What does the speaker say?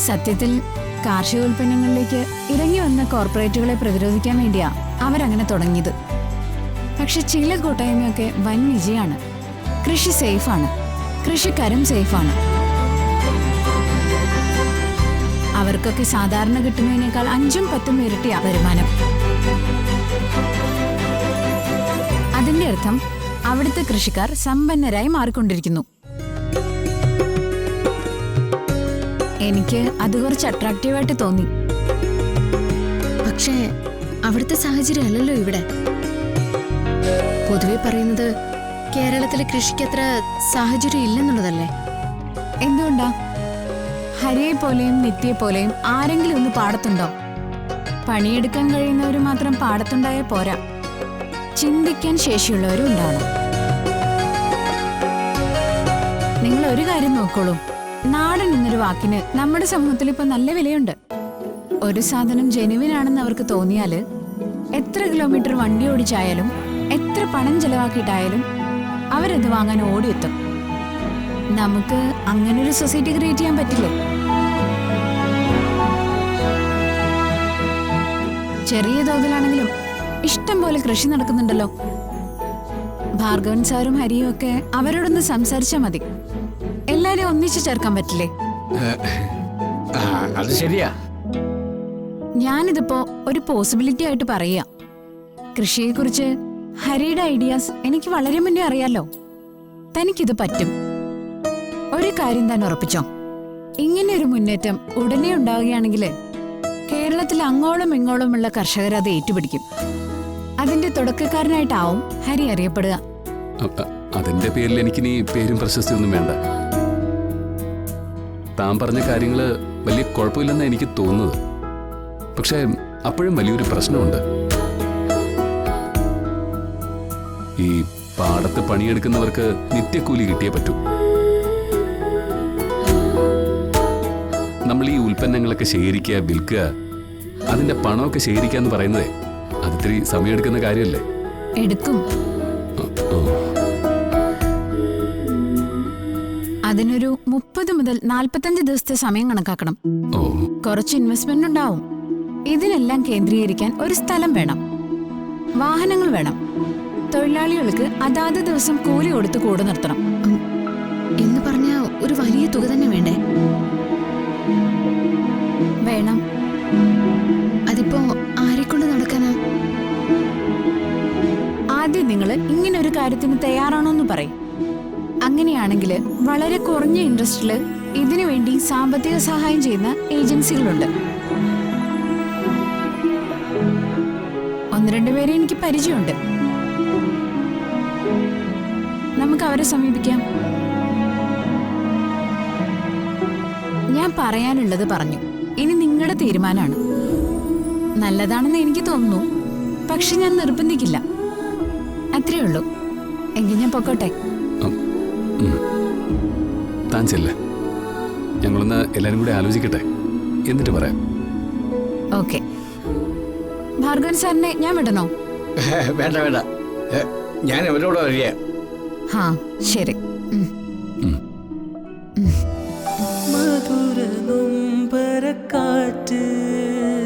സത്യത്തിൽ കാർഷികോൽപ്പന്നങ്ങളിലേക്ക് ഇറങ്ങി വന്ന കോർപ്പറേറ്റുകളെ പ്രതിരോധിക്കാൻ വേണ്ടിയാ അവരങ്ങനെ തുടങ്ങിയത്. പക്ഷെ ചില കൂട്ടായ്മയൊക്കെ വൻ വിജയമാണ്. കൃഷി സേഫാണ്, കൃഷിക്കാരും സേഫാണ്. അവർക്കൊക്കെ സാധാരണ കിട്ടുന്നതിനേക്കാൾ 5-10 ഇരട്ടിയാ വരുമാനം. അതിന്റെ അർത്ഥം അവിടുത്തെ കൃഷിക്കാർ സമ്പന്നരായി മാറിക്കൊണ്ടിരിക്കുന്നു. എനിക്ക് അത് കുറച്ച് അട്രാക്റ്റീവായിട്ട് തോന്നി. പക്ഷേ അവിടുത്തെ സാഹചര്യം അല്ലല്ലോ ഇവിടെ. പൊതുവെ പറയുന്നത് കേരളത്തിലെ കൃഷിക്ക് അത്ര സാഹചര്യം ഇല്ലെന്നുള്ളതല്ലേ? എന്തുകൊണ്ടാ? ഹരിയെ പോലെയും നിത്യയെ പോലെയും ആരെങ്കിലും ഒന്ന് പാടത്തുണ്ടോ? പണിയെടുക്കാൻ കഴിയുന്നവർ മാത്രം പാടത്തുണ്ടായ പോരാ, ചിന്തിക്കാൻ ശേഷിയുള്ളവരും ഉണ്ടാവണം. നിങ്ങൾ ഒരു കാര്യം നോക്കോളൂ, നാടൻ എന്നൊരു വാക്കിന് നമ്മുടെ സമൂഹത്തിൽ ഇപ്പൊ നല്ല വിലയുണ്ട്. ഒരു സാധനം ജെനുവിൻ ആണെന്ന് അവർക്ക് തോന്നിയാല് എത്ര കിലോമീറ്റർ വണ്ടി ഓടിച്ചായാലും എത്ര പണം ചെലവാക്കിയിട്ടായാലും അവരത് വാങ്ങാൻ ഓടിയെത്തും. നമുക്ക് അങ്ങനൊരു സൊസൈറ്റി ക്രിയേറ്റ് ചെയ്യാൻ പറ്റില്ലേ? ചെറിയ തോതിലാണെങ്കിലും ഇഷ്ടം പോലെ കൃഷി നടക്കുന്നുണ്ടല്ലോ. ഭാർഗവൻ സാറും ഹരിയും ഒക്കെ അവരോടൊന്ന് സംസാരിച്ചാൽ മതി, എല്ലാരും ഒന്നിച്ചു ചേർക്കാൻ പറ്റില്ലേ? അത് ശരിയാ. ഞാനിതിപ്പോ ഒരു പോസിബിലിറ്റി ആയിട്ട് പറയാ. കൃഷിയെക്കുറിച്ച് ഹരിയുടെ ഐഡിയാസ് എനിക്ക് വളരെ മുന്നേ അറിയാലോ. തനിക്കിത് പറ്റും. ഒരു കാര്യം തന്നെ ഉറപ്പിച്ചോ, ഇങ്ങനെ ഒരു മുന്നേറ്റം ഉടനെ ഉണ്ടാവുകയാണെങ്കിൽ കേരളത്തിൽ അങ്ങോളം ഇങ്ങോളമുള്ള കർഷകർ അത് ഏറ്റുപിടിക്കും. അതിന്റെ തുടക്കക്കാരനായിട്ടാവും ഹരി അറിയപ്പെടുക. അതിന്റെ പേരിൽ എനിക്ക് നീ പേരും പ്രശസ്തിയൊന്നും വേണ്ട. താൻ പറഞ്ഞ കാര്യങ്ങള് വലിയ കുഴപ്പമില്ലെന്നാണ് എനിക്ക് തോന്നുന്നത്. പക്ഷെ അപ്പോഴും വലിയൊരു പ്രശ്നമുണ്ട്. ഈ പാടത്ത് പണിയെടുക്കുന്നവർക്ക് നിത്യക്കൂലി കിട്ടിയേ പറ്റൂ. നമ്മൾ ഈ ഉൽപ്പന്നങ്ങളൊക്കെ ശേഖരിക്കുക, വിൽക്കുക, അതിന്റെ പണമൊക്കെ ശേഖരിക്കുക എന്ന് പറയുന്നതേ അതിത്തിരി സമയമെടുക്കുന്ന കാര്യമല്ലേ? എടുക്കും. അതിനൊരു 30 മുതൽ 45 ദിവസത്തെ സമയം കണക്കാക്കണം. കുറച്ച് ഇൻവെസ്റ്റ്മെന്റ് ഉണ്ടാവും. ഇതിനെല്ലാം കേന്ദ്രീകരിക്കാൻ ഒരു സ്ഥലം വേണം, വാഹനങ്ങൾ വേണം, തൊഴിലാളികൾക്ക് അതാത് ദിവസം കൂലി കൊടുത്ത് കൂടെ നിർത്തണം. എന്ന് പറഞ്ഞ ഒരു വലിയ തുക തന്നെ വേണ്ടേ? വേണം. അതിപ്പോ ആരെക്കൊണ്ട് നടക്കാനാ? ആദ്യം നിങ്ങൾ ഇങ്ങനെ ഒരു കാര്യത്തിന് തയ്യാറാണോന്ന് പറയും. അങ്ങനെയാണെങ്കിൽ വളരെ കുറഞ്ഞ ഇൻട്രസ്റ്റില് ഇതിനു വേണ്ടി സാമ്പത്തിക സഹായം ചെയ്യുന്ന ഏജൻസികളുണ്ട്. 1-2 പേരെ എനിക്ക് പരിചയമുണ്ട്. നമുക്ക് അവരെ സമീപിക്കാം. ഞാൻ പറയാനുള്ളത് പറഞ്ഞു. ഇനി നിങ്ങളുടെ തീരുമാനമാണ്. നല്ലതാണെന്ന് എനിക്ക് തോന്നുന്നു, പക്ഷെ ഞാൻ നിർബന്ധിക്കില്ല. അത്രേ ഉള്ളൂ. എങ്കിൽ ഞാൻ പൊക്കോട്ടെ. താൻ ചെല്ല്, ഞങ്ങളൊന്ന് എല്ലാരും കൂടെ ആലോചിക്കട്ടെ, എന്നിട്ട് പറയാം. ഓക്കെ. ഭാർഗവൻ സാറിനെ ഞാൻ വിടണോ? വേണ്ട വേണ്ട, ഞാൻ അവരോട് അറിയാം. ഹാ ശരി.